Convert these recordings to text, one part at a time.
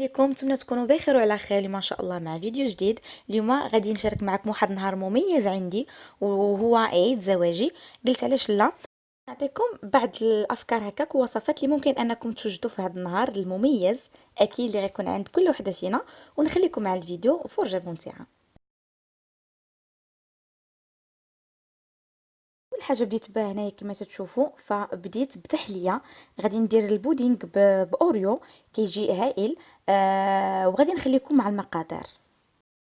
عليكم، نتمنى تكونوا بخير وعلى خير. اليوم ما شاء الله مع فيديو جديد. اليوم غادي نشارك معكم واحد النهار مميز عندي، وهو عيد زواجي. قلت علاش لا نعطيكم بعض الافكار هكاك ووصفات اللي ممكن انكم توجدوا في هذا النهار المميز، اكيد اللي غيكون عند كل وحده فينا. ونخليكم مع الفيديو وفرجه ممتعه. اول حاجه بديت بها هنايا كما تشوفوا، فبديت بتحليه. غادي ندير البودينغ باوريو، كيجي هائل. وغادي نخليكم مع المقادير.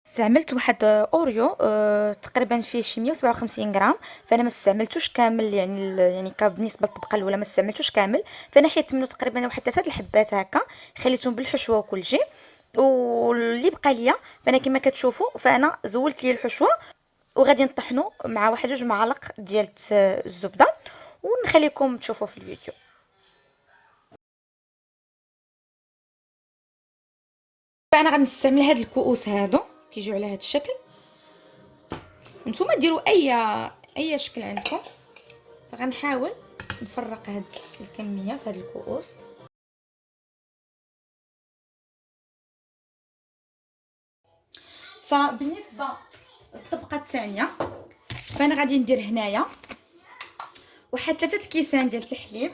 استعملت واحد اوريو تقريبا فيه شي 157 غرام. فانا ما استعملتوش كامل، يعني بالنسبه للطبقه الاولى ما استعملتوش كامل. فانا حيت منه تقريبا واحد 3 الحبات هكا، خليتهم بالحشوه وكل شيء. واللي بقى ليا فانا كما كتشوفوا، فانا زولت لي الحشوه. وغادي نطحنوا مع واحد 2 معالق ديال الزبده، ونخليكم تشوفوا في الفيديو. فانا غنستعمل هاد الكؤوس هادو، كيجيو على هاد الشكل. نتوما ديروا اي شكل عندكم. فغنحاول نفرق هاد الكميه في هاد الكؤوس. فبالنسبه للطبقه الثانيه، فانا غادي ندير هنايا واحد 3 كيسان ديال الحليب.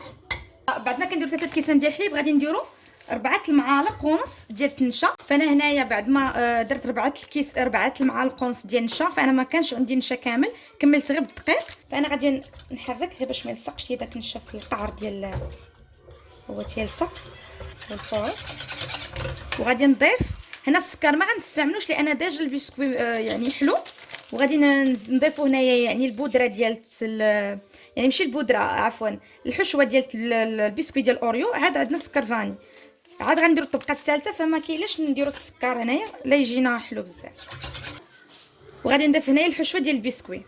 بعد ما كنديروا 3 كيسان ديال الحليب غادي نديروا 4 المعالق ونص ديال النشا. فانا هنايا بعد ما درت 4 المعالق ونص ديال النشا، فانا ما كانش عندي نشا كامل، كملت غير بالدقيق. فانا غادي نحرك غير باش ما يلصقش لي داك النشا في القعر ديال هو تيلصق والفرص. وغادي نضيف هنا السكر، ما غنستعملوش لان ديجا البسكوي يعني حلو. وغادي نضيفو هنايا يعني البودره ديال يعني ماشي البودره، عفوا الحشوه ديال البسكوي ديال اوريو. عاد عندنا سكر فاني، عاد غنديروا الطبقه الثالثه. فما كاينلاش نديروا السكر هنايا لا يجينا حلو بزاف. وغادي نضيف هنايا الحشوه ديال البسكوي.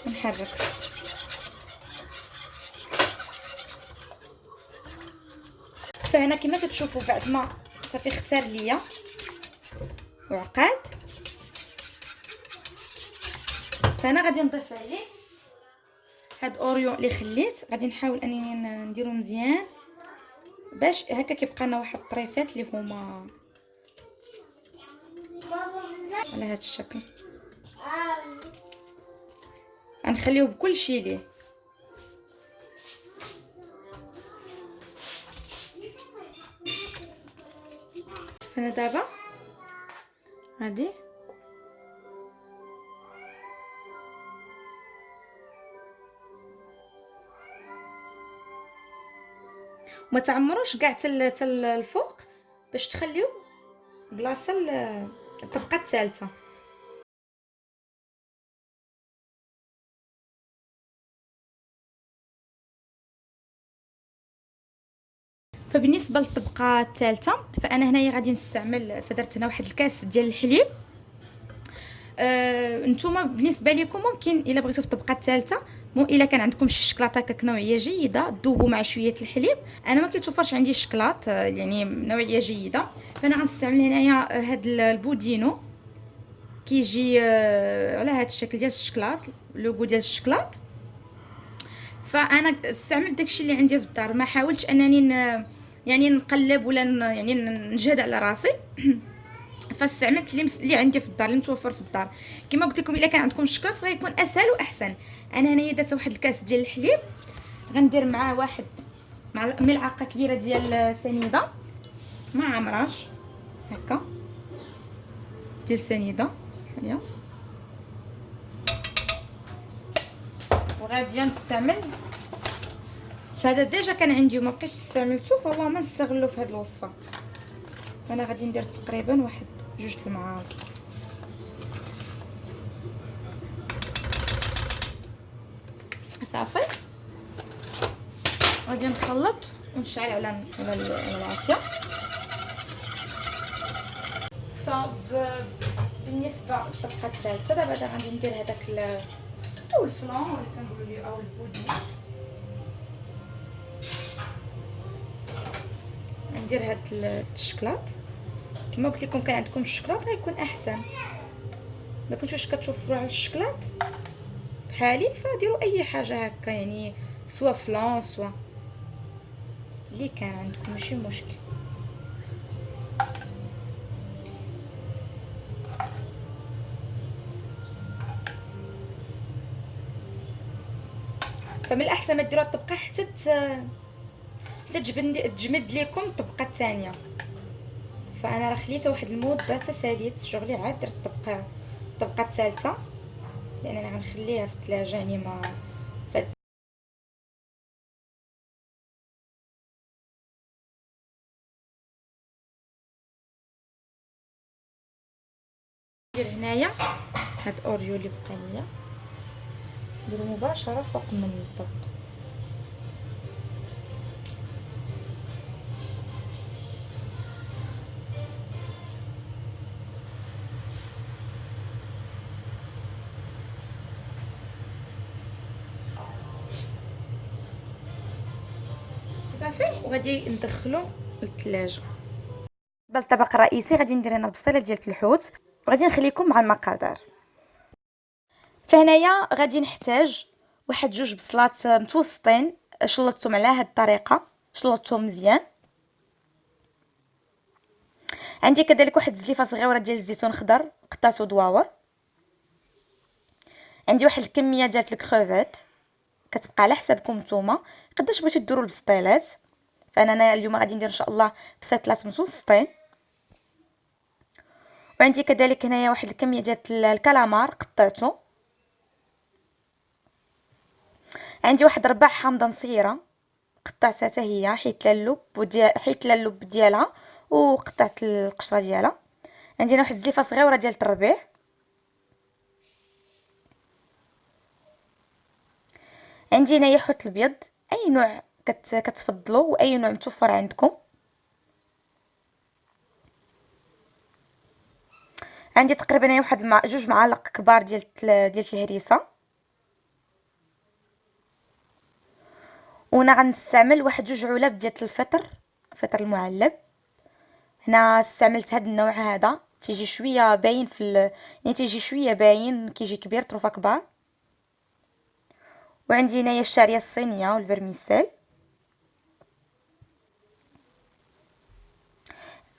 نحرك. فهنا كما تشوفوا بعد ما صافي اختار ليا وعقاد، فانا غادي نضيف عليه هاد اوريو اللي خليت. غادي نحاول انني نديرو مزيان باش هكا كيبقى لنا واحد الطريفات اللي هما على هاد الشكل. غنخليوه بكل شيء ليه. انا دابا غادي وما تعمروش كاع حتى الفوق باش تخليو بلاصه الطبقه الثالثه. فبالنسبه للطبقه الثالثه، فانا هنايا غادي نستعمل، فدرت هنا واحد الكاس ديال الحليب. نتوما بالنسبه لكم ممكن الا بغيتوا في الطبقه الثالثه، الا كان عندكم شي شكلاطه هكاك نوعيه جيده تذوبوا مع شويه الحليب. انا ما كيتوفرش عندي الشكلاط يعني نوعيه جيده. فانا غنستعمل هنايا هاد البودينو، كيجي على هاد الشكل ديال الشكلاط، لوغو ديال الشكلاط. فانا استعملت داكشي اللي عندي في الدار، ما حاولتش انني يعني نقلب ولا يعني نجهد على راسي. فاستعملت اللي عندي في الدار، اللي متوفر في الدار. كما قلت لكم الا كان عندكم الشكلاط فغيكون اسهل واحسن. انا هنايا درت واحد الكاس ديال الحليب، غندير معاه واحد ملعقه كبيره ديال سنيده ما عمراش هكا ديال سنيده، سمحوا لي. وغادي نستعمل، فهذا ديجا كان عندي وما بقيتش استعملته، فالله ما نستغلو في هذه الوصفه. انا غادي ندير تقريبا واحد 2 المعالق. صافي غادي نخلط ونشعل على العافيه. فبالنسبه للطبقه الثالثه دابا غادي ندير هذاك او الفلان ولا كنقولوا ليه او البودين. ندير هاد الشكلاط. كما قلت لكم كان عندكم الشكلاط غيكون احسن. ما كنتوش كتوفروا على الشكلاط حالي فديروا اي حاجه هكا يعني، سوا فلان سوا اللي كان عندكم ماشي مشكل. فمن الاحسن ما ديروا الطبقه حتى تجمد لكم الطبقه الثانيه. فانا راه خليتها واحد المده حتى ساليت شغلي، عاد درت الطبقه الثالثه، لان انا غنخليها في الثلاجه يعني ما ندير هنايا هاد اوريو اللي بقى ليا، نديرو مباشره فوق من الطبق. صافي وغادي ندخلو للثلاجه. بالنسبه للطبق الرئيسي غادي ندير هنا البصيله ديال الحوت، وغادي نخليكم مع المقادير. فهنايا غادي نحتاج واحد جوج بصلات متوسطين، شلطتهم على هاد الطريقه، شلطتهم مزيان. عندي كذلك واحد الزليفه صغيره ديال الزيتون خضر قطعته دواور. عندي واحد الكميه ديال الكروفيت، كتبقى على حسابكم نتوما قداش بغيتو ديروا البسطيلات. فانا اليوم غادي ندير ان شاء الله بسطلات متوسطين. وعندي كذلك هنايا واحد الكميه ديال الكالامار قطعته. عندي واحد ربع حامضه مصيره قطعتها حتى هي، حيت اللب ديالها وقطعت القشره ديالها. عندي هنا واحد الزليفه صغيره ديال التربيع. عندي هنايا حوت الابيض، اي نوع كتفضلوا واي نوع متوفر عندكم. عندي تقريبا هنا واحد جوج معالق كبار ديال الهريسه. وهنا غنستعمل واحد جوج علب ديال الفطر المعلب. هنا استعملت هاد النوع هذا، تيجي شويه باين يعني تيجي شويه باين، كيجي كبير طروفه كبار. وعندي هنايا الشعريه الصينيه والفرميسيل.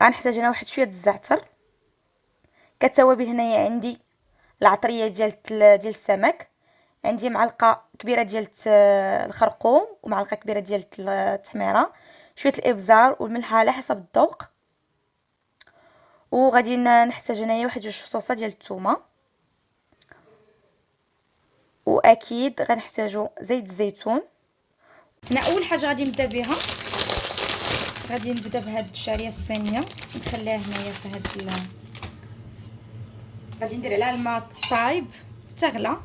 غنحتاج هنا واحد شويه الزعتر. كتوابل هنايا عندي العطريه ديال السمك، عندي معلقه كبيره ديال الخرقوم ومعلقه كبيره ديال التحميره، شويه الابزار والملح على حسب الذوق. وغادي نحتاج هنايا واحد جوج فصوصه ديال الثومه. واكيد غنحتاجو زيت الزيتون. هنا اول حاجه غادي نبدا بها، غادي نبدا بهاد الشعريه الصينيه، نخليها هنايا في هاد غادي ندير عليها الماء طايب تغلى.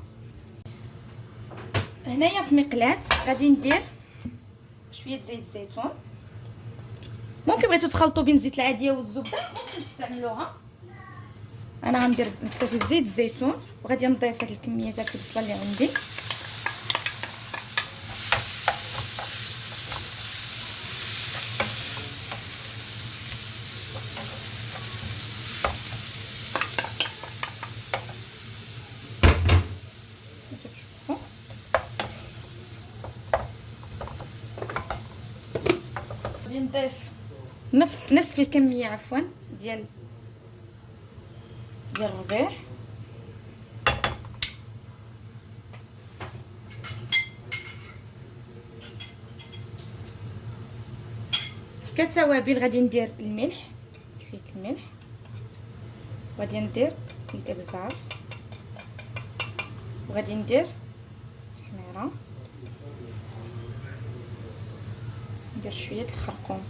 هنايا في مقلاة غادي ندير شويه زيت الزيتون. ممكن بغيتو تخلطوا بين الزيت العاديه والزبده ممكن تستعملوها. انا غندير نكتفي بزيت الزيتون، وغادي نضيف هاد الكميه ديال البصله اللي عندي. غادي نضيف نصف الكميه عفوا ديال الربيع. كتوابل غادي ندير الملح، شويه الملح، وغادي ندير الابزار، وغادي ندير التحميره، ندير شويه الخرقوم.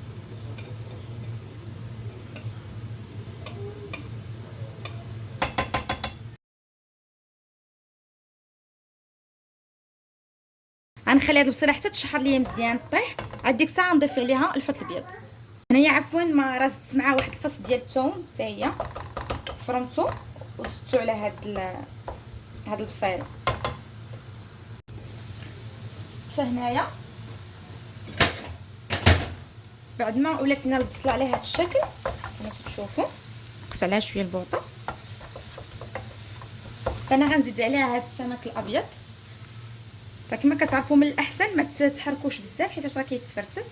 غنخلي هاد البصيله حتى تشحر ليا مزيان طيح، عاد ديك الساعه نضيف عليها الحوت الابيض. هنايا عفوا ما رازت معاه واحد الفص ديال الثوم حتى هي، فرمته وزدتو على هاد البصيله. فهنايا بعد ما ولات لنا البصله على هاد الشكل كما تشوفوا، نقص عليها شويه البوطه. فانا غنزيد عليها هاد السمك الابيض، فكما كتعرفوا من الاحسن ما تحركوش بزاف حيت راه كيتفرتت.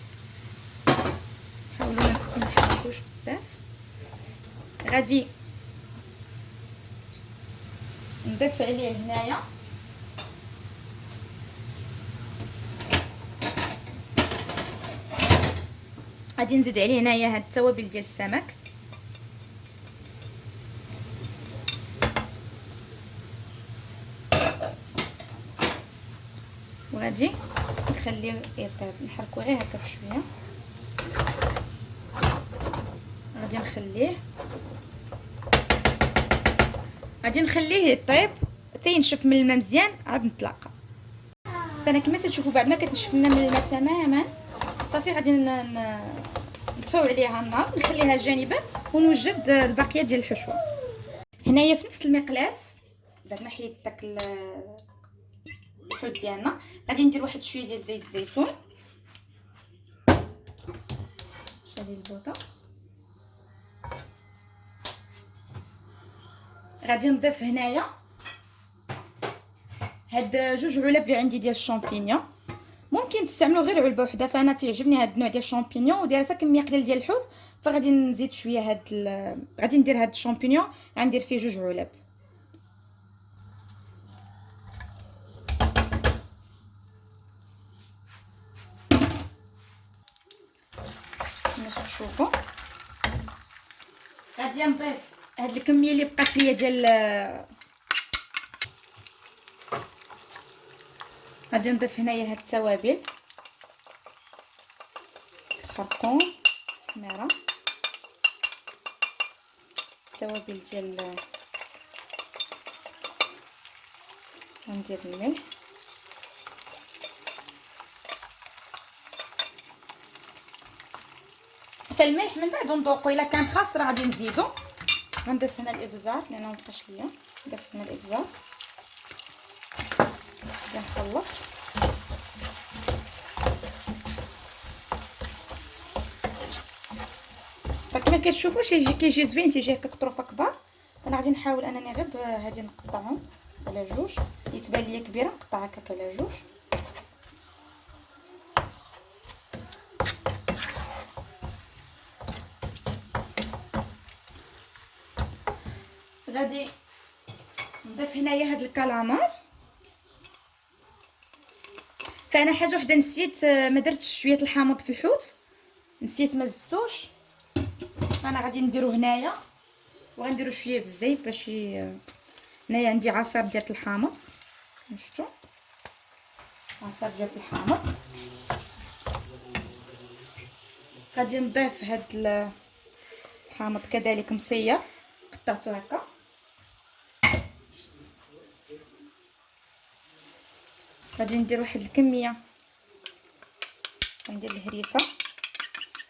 حاولوا ما نحركوش بزاف. غادي نضيف عليه هنايا غادي نزيد عليه هنايا هاد التوابل ديال السمك. وغادي نخليه يطيب، نحركو غير هكا بشويه. غادي نخليه يطيب حتى ينشف من الماء مزيان، عاد نتلاقى. فانا كما تشوفوا بعد ما كتنشف لنا من الماء تماما صافي غادي نطفيو عليها النار، نخليها جانبا ونوجد الباقيه ديال الحشوه. هنايا في نفس المقلاة بعد ما حيدت داك الحوت ديالنا غادي ندير واحد شويه ديال زيت الزيتون. شادي البوطه. غادي نضيف هنايا هاد 2 علب اللي عندي ديال الشامبينيون. ممكن تستعملوا غير علبه وحده، فانا تيعجبني هاد النوع ديال الشامبينيون ودايره حتى كميه قليله ديال الحوت، فغادي نزيد شويه غادي ندير هاد الشامبينيون غندير فيه 2 علب. كما تشوفوا غادي نضيف هاد الكميه اللي بقات ليا ديال غادي نضيف هنايا هاد التوابل، الخرقوم، التماره، التوابل ديال غندير الملح، فالملح من بعد نذوقوا الا كان خاص راه غادي نزيدو. غنضيف هنا الابزار لانه مبقاش ليا، نضيف هنا الابزار، نخلط. فكما كتشوفوا كيجي زوين، تيجي هكا قطروفه كبار. انا غادي نحاول انني غير هادي نقطعهم على 2، يتبان ليا كبيره نقطع هكاك على 2. غادي نضيف هنايا هاد الكالامار. فانا حاجه وحده نسيت، ما درتش شويه الحامض في الحوت، نسيت ما زدتوش. انا غادي نديرو هنايا وغنديرو شويه بالزيت باش هنايا عندي عصير ديال الحامض، شفتوا عصير ديال الحامض. غادي نضيف هاد الحامض كذلك مصير، قطعته هكا. غادي ندير واحد الكميه، غندير الهريسه.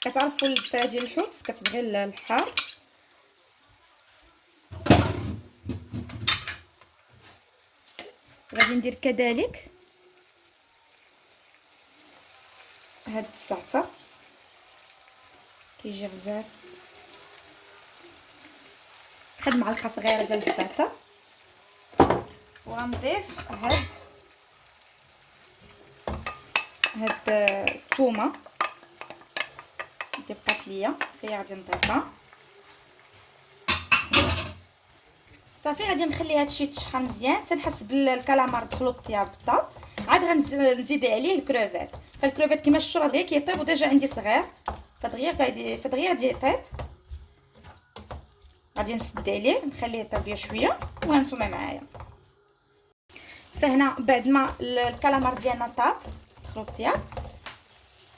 كتعرفوا البصيله ديال الحوت كتبغي الحار. غادي ندير كذلك هاد الزعتر، كيجي غزال، واحد معلقه صغيره ديال الزعتر. وغنضيف هاد الثومه اللي بقات ليا حتى هي غادي نضيفها. صافي غادي نخلي هادشي يتشحن مزيان تنحس بالكالامار دخلو الطياب بالطاب. عاد غنزيد عليه الكروفيت. فالكروفيت كما شفتوا راه دغيا كيطيب، وديجا عندي صغير فدغيا غادي يطيب. غادي نسد عليه نخليه يطيب ليا شويه وهانتوما معايا. فهنا بعد ما الكالامار ديالنا طاب دخلو الطياب،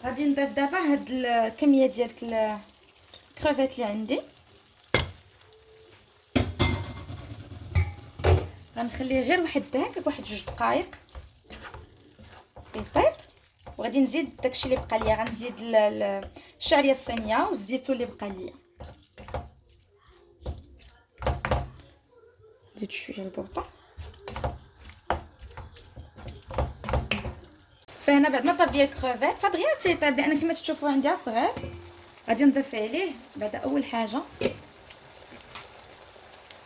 غادي نضيف دابا هاد الكميه ديال الكروفيت اللي عندي. غنخليه غير واحد 2 دقائق يطيب. وغادي نزيد داكشي اللي بقى ليا، غنزيد الشعريه الصينيه والزيتون اللي بقى ليا. نزيد شويه البوطه. فهنا بعد ما طاب ليا الكروفيت فدغيا تيطيب، لان كما تشوفوا عندها صغير. غادي نضيف عليه بعد اول حاجه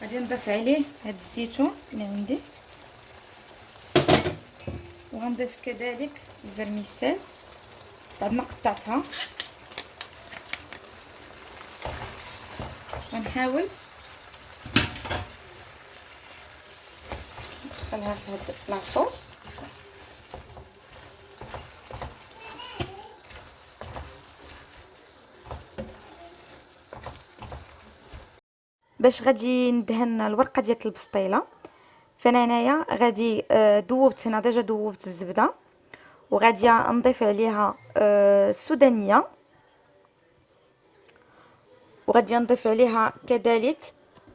غادي نضيف عليه هاد الزيتون اللي عندي، وغنضيف كذلك الفرميسيل بعد ما قطعتها. غنحاول ندخلها في هاد لاصوص. باش غادي ندهن الورقه ديال البسطيله، فانا هنايا غادي دوبت هنا ديجا دوبت الزبده، وغادي نضيف عليها السودانيه، وغادي نضيف عليها كذلك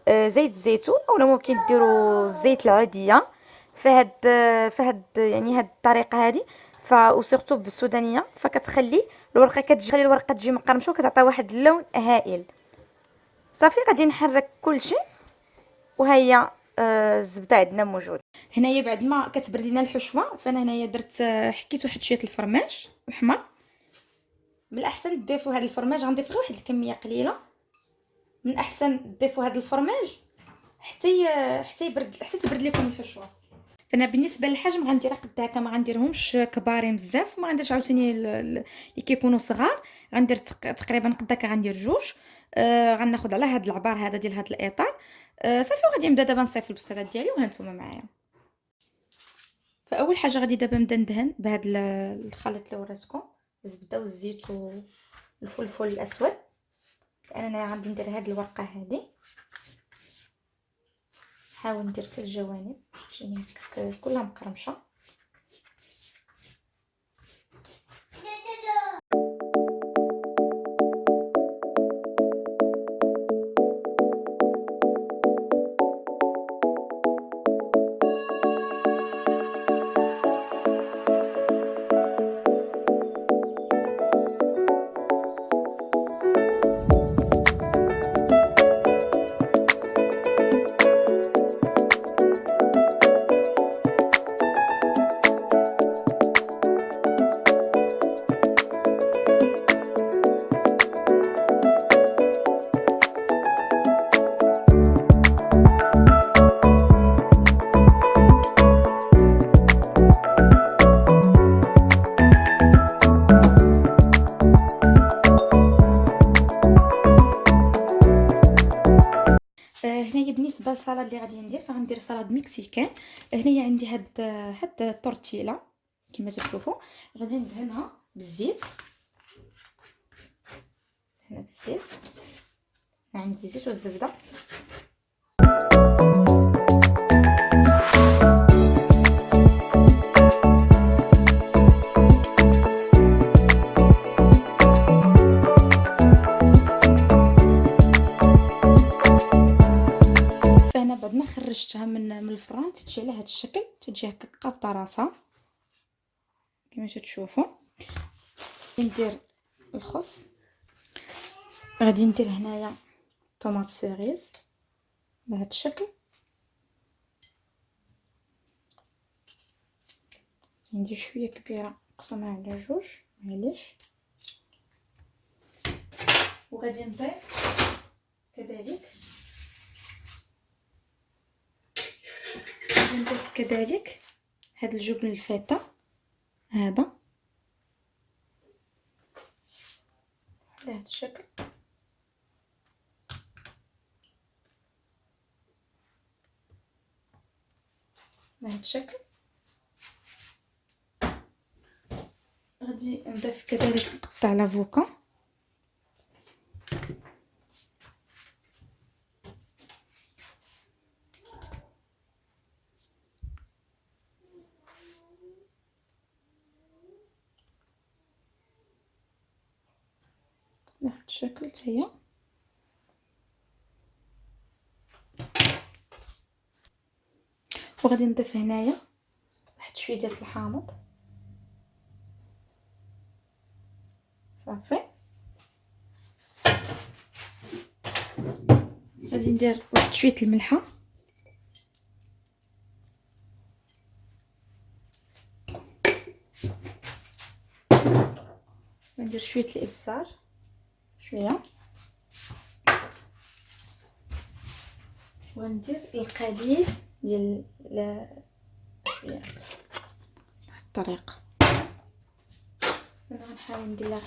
زيت الزيتون، اولا ممكن ديروا الزيت العاديه. فهاد يعني هاد الطريقه هذه وسورتو بالسودانيه فكتخلي الورقه تجي مقرمشه وكتعطي واحد اللون هائل. صافي غادي نحرك كلشي، وهي الزبده عندنا موجود. هنايا بعد ما كتبرد لينا الحشوه، فانا هنايا درت حكيت واحد شويه الفرماج الاحمر. من الاحسن تضيفوا هذا الفرماج، غنضيف غير واحد الكميه قليله. من الاحسن تضيفوا هذا الفرماج حتى تبرد لكم الحشوه. فانا بالنسبه للحجم غندير قد هكا، ما غنديرهمش كبارين بزاف، وما غنديرش عاوتاني اللي كيكونوا صغار. غندير تقريبا قد هكا، غندير جوج. غناخذ على هذا العبار هذا ديال هذا الاطار. صافي وغادي نبدا دابا نصيف البسطيلات ديالي وهانتوما معايا. فاول حاجه غادي دابا نبدا ندهن بهذا الخليط اللي وريتكم، الزبده والزيت والفلفل الاسود. انا غادي ندير هذه الورقه هذه، نحاول ندير حتى الجوانب تجيني هكا كلها مقرمشه. هنايا بالنسبه للسلطه اللي غادي ندير، فغندير سلطه مكسيكان. هنايا عندي هاد التورتيلا كما تشوفوا، غادي ندهنها بالزيت. هنا بالزيت، عندي زيت والزبده. بعد ما خرجتها من الفران تجي على هذا الشكل، تجي هكا قابطه راسها كما تشوفوا. ندير الخس، غادي ندير هنايا طوماط سيريز بهذا الشكل. عندي شويه كبيره نقسمها على جوج، معليش. وغادي نضيف كذلك هاد الجبن الفيتا هذا على هذا الشكل. بهذا الشكل غادي نضيف كذلك نقطع لافوكا. بهذا الشكل هي. وغادي نضيف هنايا واحد شويه ديال الحامض. صافي غادي ندير واحد شويه الملحه. ندير شويه الابزار، شويه، وندير القليل ديال شويه الطريقه. انا غنحاول ندير لها